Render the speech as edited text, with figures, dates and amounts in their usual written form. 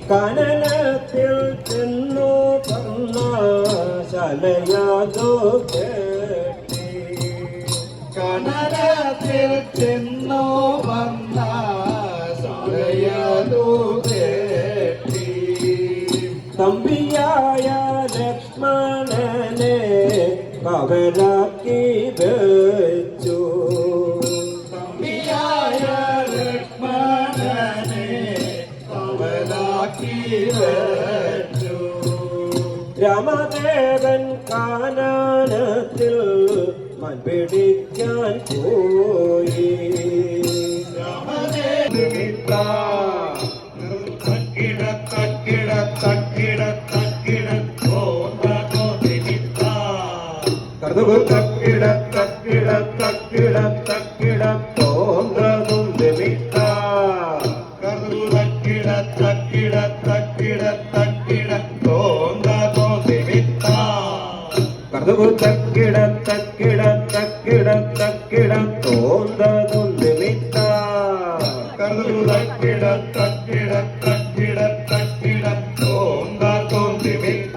കനലത്തിൽ ചെന്നു തന്ന ശലയാതോ കേട്ടി കനലത്തിൽ ചെന്നു വന്ന ശലയാതോ കേട്ടി തമ്പിയായ ലക്ഷ്മണനെ കവലാക്കി വെച്ചു തമ്പിയായ ലക്ഷ്മണനെ കവലാക്കി വെച്ചു രാമദേവൻ കാനനത്തിൽ മൺപിടിക്കാൻ പോയി തോന്നതും നിമിത്ത തോന്നതും നിമിത്ത